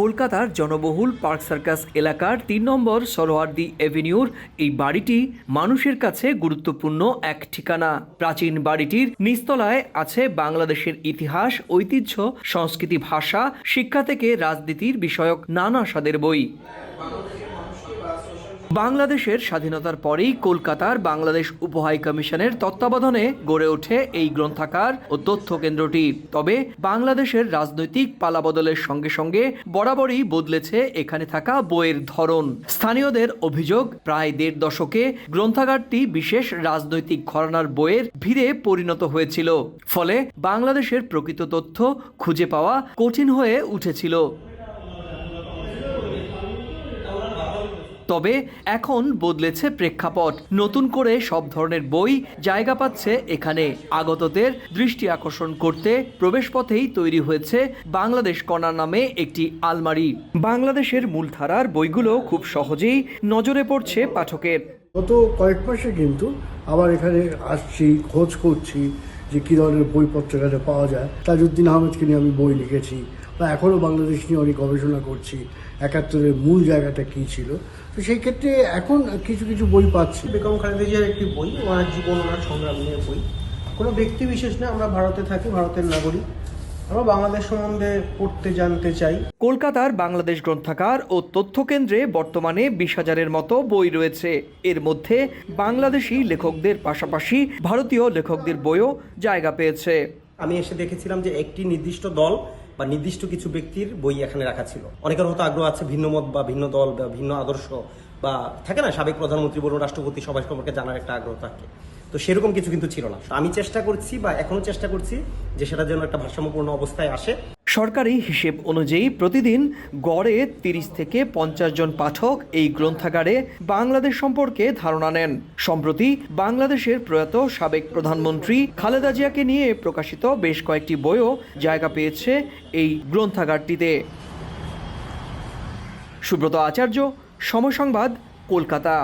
কলকাতার জনবহুল park circus এলাকার ৩ নম্বর সরোয়ার্দী এভিনিউর এই বাড়িটি মানুষের কাছে গুরুত্বপূর্ণ এক ঠিকানা। প্রাচীন বাড়িটির নিচতলায় আছে বাংলাদেশের ইতিহাস, ঐতিহ্য, সংস্কৃতি, ভাষা, শিক্ষা থেকে রাজনীতির বিষয়ক নানা স্বাদের বই। বাংলাদেশের স্বাধীনতার পরেই কলকাতার বাংলাদেশ উপহাই কমিশনের তত্ত্বাবধানে গড়ে ওঠে এই গ্রন্থাগার ও তথ্য কেন্দ্রটি। তবে বাংলাদেশের রাজনৈতিক পালাবদলের সঙ্গে সঙ্গে বরাবরই বদলেছে এখানে থাকা বইয়ের ধরন। স্থানীয়দের অভিযোগ, প্রায় ১.৫ দশকে গ্রন্থাগারটি বিশেষ রাজনৈতিক ঘরানার বইয়ের ভিড়ে পরিণত হয়েছিল, ফলে বাংলাদেশের প্রকৃত তথ্য খুঁজে পাওয়া কঠিন হয়ে উঠেছিল। তবে এখন বদলেছে প্রেক্ষাপট, নতুন করে সব ধরনের বই জায়গা পাচ্ছে এখানে। আগতদের দৃষ্টি আকর্ষণ করতে প্রবেশপথেই তৈরি হয়েছে বাংলাদেশ কর্নার নামে একটি আলমারি। বাংলাদেশের মূলধারার বইগুলো খুব সহজেই নজরে পড়ছে পাঠকের। গত কয়েক মাসে কিন্তু আবার এখানে আসছি, খোঁজ করছি যে কী ধরনের বইপত্র এখানে পাওয়া যায়। তাজউদ্দিন আহমেদকে নিয়ে আমি বই লিখেছি, বা এখনও বাংলাদেশ নিয়ে অনেক গবেষণা করছি, ৭১-এর মূল জায়গাটা কী ছিল। তো সেই ক্ষেত্রে এখন কিছু কিছু বই পাচ্ছি। বেগম খালেদা জিয়ার একটি বই, ওনার জীবন, ওনার সংগ্রাম নিয়ে বই। কোনো ব্যক্তি বিশেষ না, আমরা ভারতে থাকি, ভারতের নাগরিক, আমরা বাংলাদেশ সম্বন্ধে পড়তে জানতে চাই। কলকাতার বাংলাদেশ গ্রন্থাগার ও তথ্য কেন্দ্রে বর্তমানে ২০,০০০-এর মতো বই রয়েছে। এর মধ্যে বাংলাদেশি লেখকদের পাশাপাশি ভারতীয় লেখকদের বইও জায়গা পেয়েছে। আমি এসে দেখেছিলাম যে একটি নির্দিষ্ট দল বা নির্দিষ্ট কিছু ব্যক্তির বই এখানে রাখা ছিল। অনেকের হয়তো আগ্রহ আছে ভিন্ন মত বা ভিন্ন দল বা ভিন্ন আদর্শ বা থাকে না, সাবেক প্রধানমন্ত্রী বলুন, রাষ্ট্রপতি, সবাই সম্পর্কে জানার একটা আগ্রহ থাকে। তো সেরকম কিছু কিন্তু ছিল না। আমি চেষ্টা করছি বা এখনো চেষ্টা করছি যে সেটা যেন একটা ভারসাম্যপূর্ণ অবস্থায় আসে। সরকারি হিসেব অনুযায়ী প্রতিদিন গড়ে ৩০ থেকে ৫০ জন পাঠক এই গ্রন্থাগারে বাংলাদেশ সম্পর্কে ধারণা নেন। সম্প্রতি বাংলাদেশের প্রয়াত সাবেক প্রধানমন্ত্রী খালেদা জিয়াকে নিয়ে প্রকাশিত বেশ কয়েকটি বইও জায়গা পেয়েছে এই গ্রন্থাগারটিতে। সুব্রত আচার্য, সময় সংবাদ, কলকাতা।